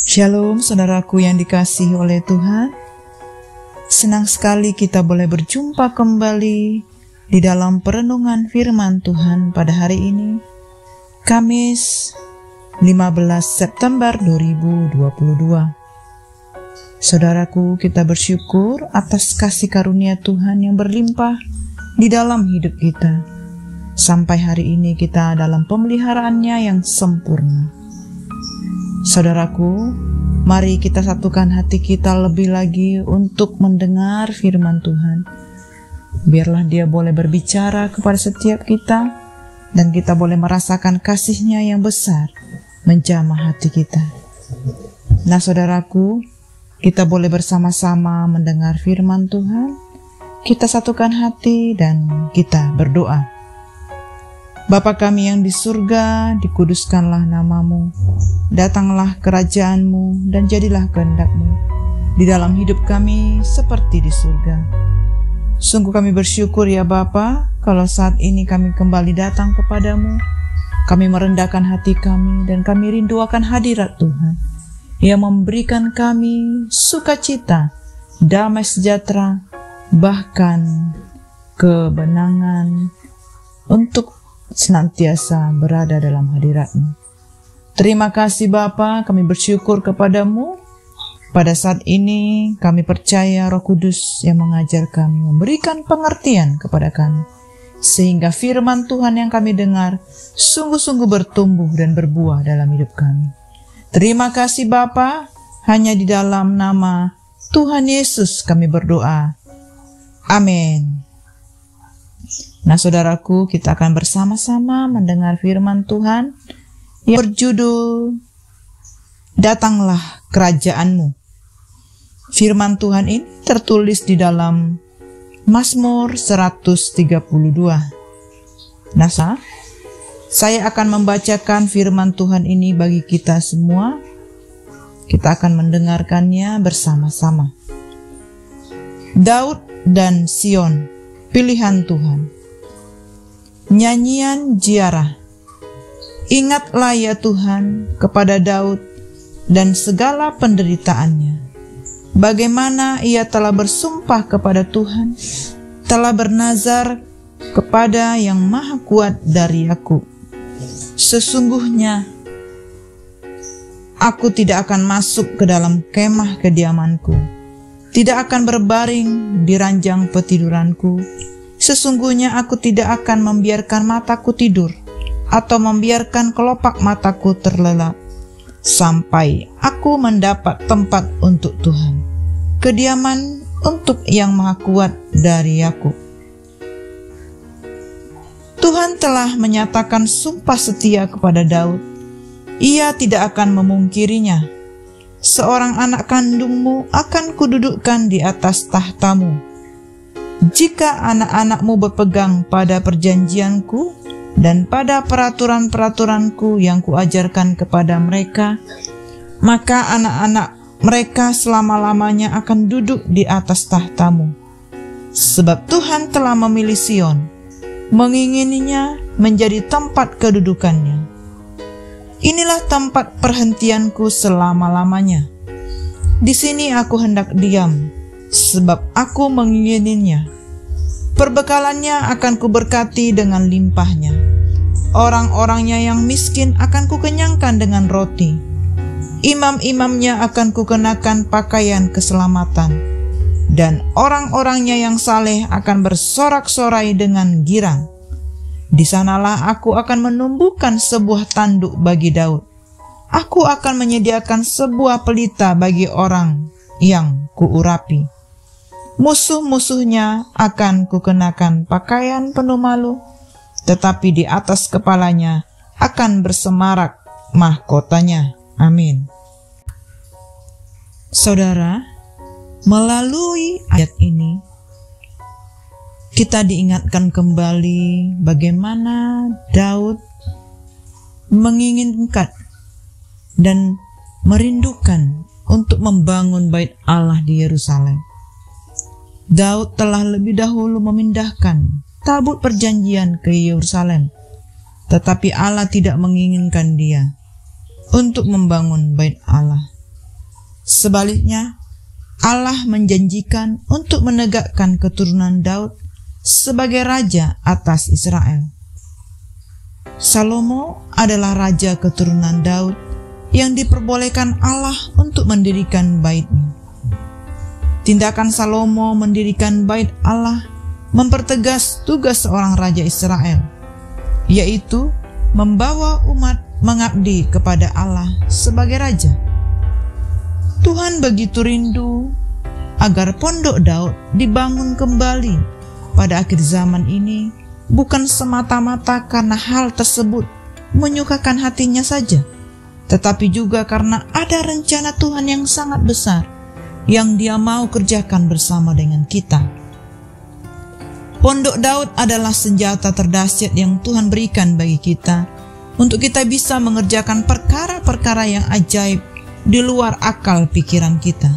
Shalom saudaraku yang dikasihi oleh Tuhan. Senang sekali kita boleh berjumpa kembali di dalam perenungan firman Tuhan pada hari ini, Kamis 15 September 2022. Saudaraku, kita bersyukur atas kasih karunia Tuhan yang berlimpah di dalam hidup kita. Sampai hari ini kita dalam pemeliharaannya yang sempurna. Saudaraku, mari kita satukan hati kita lebih lagi untuk mendengar firman Tuhan. Biarlah Dia boleh berbicara kepada setiap kita, dan kita boleh merasakan kasih-Nya yang besar menjamah hati kita. Nah saudaraku, kita boleh bersama-sama mendengar firman Tuhan. Kita satukan hati dan kita berdoa. Bapa kami yang di surga, dikuduskanlah nama-Mu, datanglah kerajaan-Mu, dan jadilah kehendak-Mu di dalam hidup kami seperti di surga. Sungguh kami bersyukur ya Bapa, kalau saat ini kami kembali datang kepadamu. Kami merendahkan hati kami dan kami rindu akan hadirat Tuhan yang memberikan kami sukacita, damai sejahtera, bahkan kebenangan untuk senantiasa berada dalam hadirat-Mu. Terima kasih Bapa, kami bersyukur kepadamu. Pada saat ini kami percaya Roh Kudus yang mengajar kami, memberikan pengertian kepada kami, sehingga firman Tuhan yang kami dengar sungguh-sungguh bertumbuh dan berbuah dalam hidup kami. Terima kasih Bapa, hanya di dalam nama Tuhan Yesus kami berdoa. Amin. Nah saudaraku, kita akan bersama-sama mendengar firman Tuhan yang berjudul Datanglah Kerajaan-Mu. Firman Tuhan ini tertulis di dalam Mazmur 132. Nah, saya akan membacakan firman Tuhan ini bagi kita semua. Kita akan mendengarkannya bersama-sama. Daud dan Sion, pilihan Tuhan. Nyanyian ziarah. Ingatlah ya Tuhan kepada Daud dan segala penderitaannya. Bagaimana ia telah bersumpah kepada Tuhan, telah bernazar kepada yang maha kuat dari Yakub. Sesungguhnya aku tidak akan masuk ke dalam kemah kediamanku, tidak akan berbaring di ranjang petiduranku. Sesungguhnya aku tidak akan membiarkan mataku tidur atau membiarkan kelopak mataku terlelap sampai aku mendapat tempat untuk Tuhan, kediaman untuk yang maha kuat dari Yakub. Tuhan telah menyatakan sumpah setia kepada Daud. Ia tidak akan memungkirinya. Seorang anak kandungmu akan kududukkan di atas tahtamu. Jika anak-anakmu berpegang pada perjanjianku dan pada peraturan-peraturanku yang kuajarkan kepada mereka, maka anak-anak mereka selama-lamanya akan duduk di atas tahtamu. Sebab Tuhan telah memilih Sion, mengingininya menjadi tempat kedudukannya. Inilah tempat perhentianku selama-lamanya. Di sini aku hendak diam, sebab aku mengingininya. Perbekalannya akan kuberkati dengan limpahnya. Orang-orangnya yang miskin akan kukenyangkan dengan roti. Imam-imamnya akan kukenakan pakaian keselamatan. Dan orang-orangnya yang saleh akan bersorak-sorai dengan girang. Di sanalah aku akan menumbuhkan sebuah tanduk bagi Daud. Aku akan menyediakan sebuah pelita bagi orang yang kuurapi. Musuh-musuhnya akan kukenakan pakaian penuh malu, tetapi di atas kepalanya akan bersemarak mahkotanya. Amin. Saudara, melalui ayat ini kita diingatkan kembali bagaimana Daud menginginkan dan merindukan untuk membangun bait Allah di Yerusalem. Daud telah lebih dahulu memindahkan tabut perjanjian ke Yerusalem tetapi Allah tidak menginginkan dia untuk membangun bait Allah. Sebaliknya, Allah menjanjikan untuk menegakkan keturunan Daud sebagai raja atas Israel. Salomo adalah raja keturunan Daud yang diperbolehkan Allah untuk mendirikan bait-Nya. Tindakan Salomo mendirikan bait Allah mempertegas tugas seorang raja Israel, yaitu membawa umat mengabdi kepada Allah sebagai raja. Tuhan begitu rindu agar pondok Daud dibangun kembali pada akhir zaman ini, bukan semata-mata karena hal tersebut menyukakan hatinya saja, tetapi juga karena ada rencana Tuhan yang sangat besar yang Dia mau kerjakan bersama dengan kita. Pondok Daud adalah senjata terdahsyat yang Tuhan berikan bagi kita untuk kita bisa mengerjakan perkara-perkara yang ajaib di luar akal pikiran kita.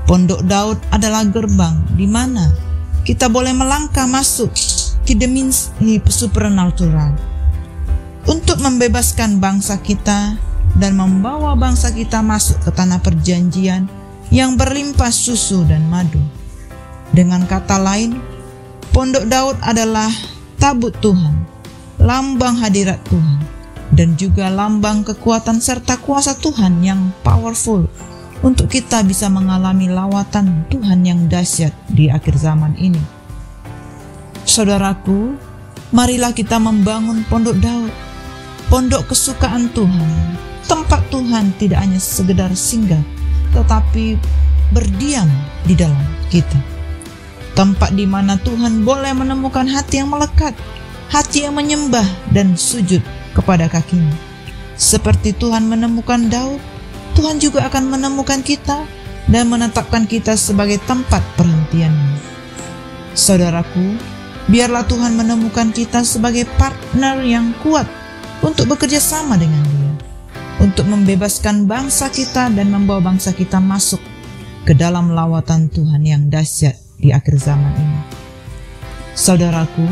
Pondok Daud adalah gerbang di mana kita boleh melangkah masuk ke dimensi supernatural untuk membebaskan bangsa kita dan membawa bangsa kita masuk ke tanah perjanjian yang berlimpah susu dan madu. Dengan kata lain, pondok Daud adalah tabut Tuhan, lambang hadirat Tuhan, dan juga lambang kekuatan serta kuasa Tuhan yang powerful untuk kita bisa mengalami lawatan Tuhan yang dahsyat di akhir zaman ini. Saudaraku, marilah kita membangun pondok Daud, pondok kesukaan Tuhan, tempat Tuhan tidak hanya sekedar singgah, tetapi berdiam di dalam kita. Tempat di mana Tuhan boleh menemukan hati yang melekat, hati yang menyembah dan sujud kepada kakinya. Seperti Tuhan menemukan Daud, Tuhan juga akan menemukan kita dan menetapkan kita sebagai tempat perhentiannya. Saudaraku, biarlah Tuhan menemukan kita sebagai partner yang kuat untuk bekerja sama dengan Dia, untuk membebaskan bangsa kita dan membawa bangsa kita masuk ke dalam lawatan Tuhan yang dahsyat di akhir zaman ini. Saudaraku,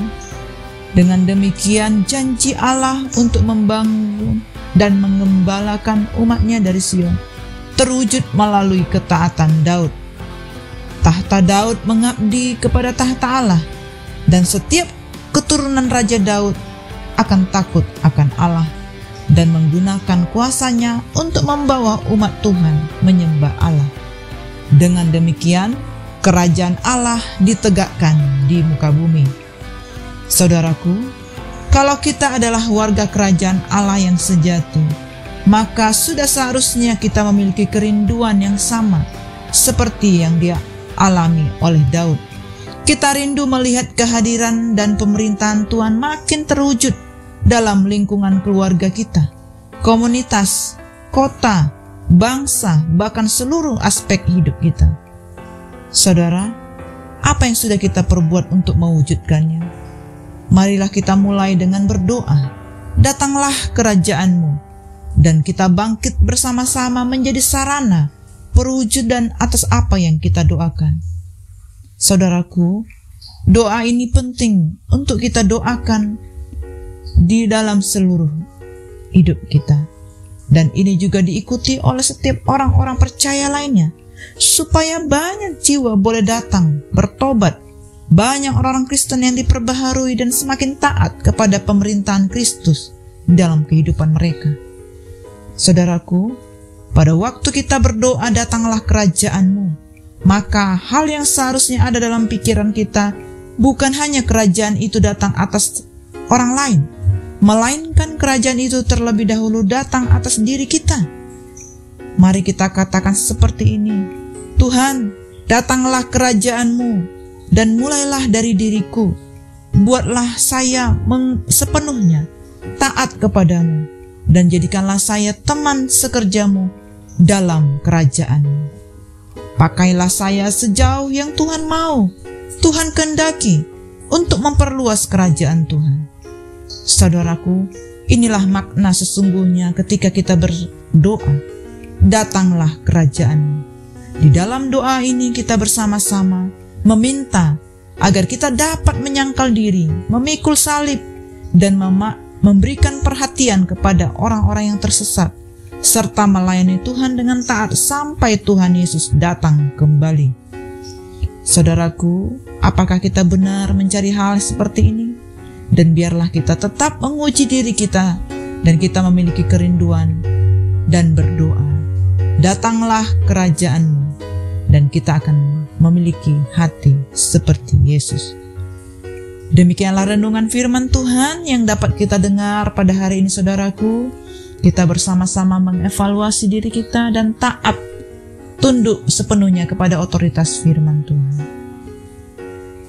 dengan demikian janji Allah untuk membangun dan mengembalakan umatnya dari Sion terwujud melalui ketaatan Daud. Tahta Daud mengabdi kepada tahta Allah, dan setiap keturunan Raja Daud akan takut akan Allah dan menggunakan kuasanya untuk membawa umat Tuhan menyembah Allah. Dengan demikian, kerajaan Allah ditegakkan di muka bumi. Saudaraku, kalau kita adalah warga kerajaan Allah yang sejati, maka sudah seharusnya kita memiliki kerinduan yang sama seperti yang dia alami oleh Daud. Kita rindu melihat kehadiran dan pemerintahan Tuhan makin terwujud dalam lingkungan keluarga kita, komunitas, kota, bangsa, bahkan seluruh aspek hidup kita. Saudara, apa yang sudah kita perbuat untuk mewujudkannya? Marilah kita mulai dengan berdoa, datanglah kerajaan-Mu, dan kita bangkit bersama-sama menjadi sarana perwujudan atas apa yang kita doakan. Saudaraku, doa ini penting untuk kita doakan di dalam seluruh hidup kita. Dan ini juga diikuti oleh setiap orang-orang percaya lainnya, supaya banyak jiwa boleh datang bertobat, banyak orang Kristen yang diperbaharui dan semakin taat kepada pemerintahan Kristus dalam kehidupan mereka. Saudaraku, pada waktu kita berdoa datanglah kerajaan-Mu, maka hal yang seharusnya ada dalam pikiran kita bukan hanya kerajaan itu datang atas orang lain, melainkan kerajaan itu terlebih dahulu datang atas diri kita. Mari kita katakan seperti ini: Tuhan, datanglah kerajaan-Mu dan mulailah dari diriku. Buatlah saya sepenuhnya taat kepadamu, dan jadikanlah saya teman sekerjamu dalam kerajaan-Mu. Pakailah saya sejauh yang Tuhan mau, Tuhan kehendaki, untuk memperluas kerajaan Tuhan. Saudaraku, inilah makna sesungguhnya ketika kita berdoa, datanglah kerajaan-Mu. Di dalam doa ini kita bersama-sama meminta agar kita dapat menyangkal diri, memikul salib, dan memberikan perhatian kepada orang-orang yang tersesat, serta melayani Tuhan dengan taat sampai Tuhan Yesus datang kembali. Saudaraku, apakah kita benar mencari hal seperti ini? Dan biarlah kita tetap menguji diri kita dan kita memiliki kerinduan dan berdoa. Datanglah kerajaan-Mu dan kita akan memiliki hati seperti Yesus. Demikianlah renungan firman Tuhan yang dapat kita dengar pada hari ini, saudaraku. Kita bersama-sama mengevaluasi diri kita dan taat, tunduk sepenuhnya kepada otoritas firman Tuhan.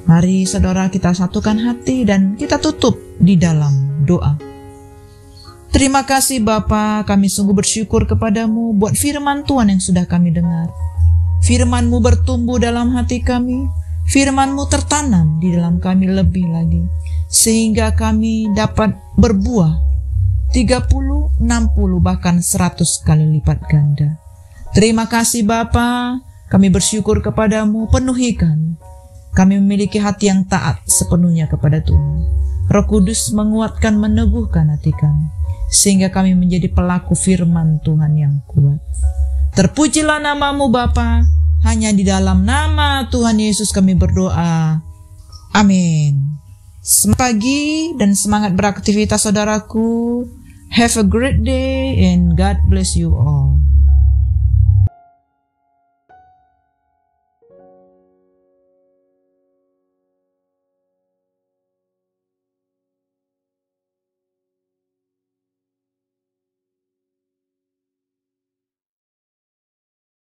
Mari saudara kita satukan hati dan kita tutup di dalam doa. Terima kasih Bapa, kami sungguh bersyukur kepadamu buat firman Tuhan yang sudah kami dengar. Firman-Mu bertumbuh dalam hati kami, firman-Mu tertanam di dalam kami lebih lagi, sehingga kami dapat berbuah 30, 60, bahkan 100 kali lipat ganda. Terima kasih Bapa, kami bersyukur kepadamu, penuhi kami. Kami memiliki hati yang taat sepenuhnya kepada Tuhan. Roh Kudus menguatkan, meneguhkan hati kami, sehingga kami menjadi pelaku firman Tuhan yang kuat. Terpujilah nama-Mu Bapa, hanya di dalam nama Tuhan Yesus kami berdoa. Amin. Semangat pagi dan semangat beraktivitas saudaraku. Have a great day and God bless you all.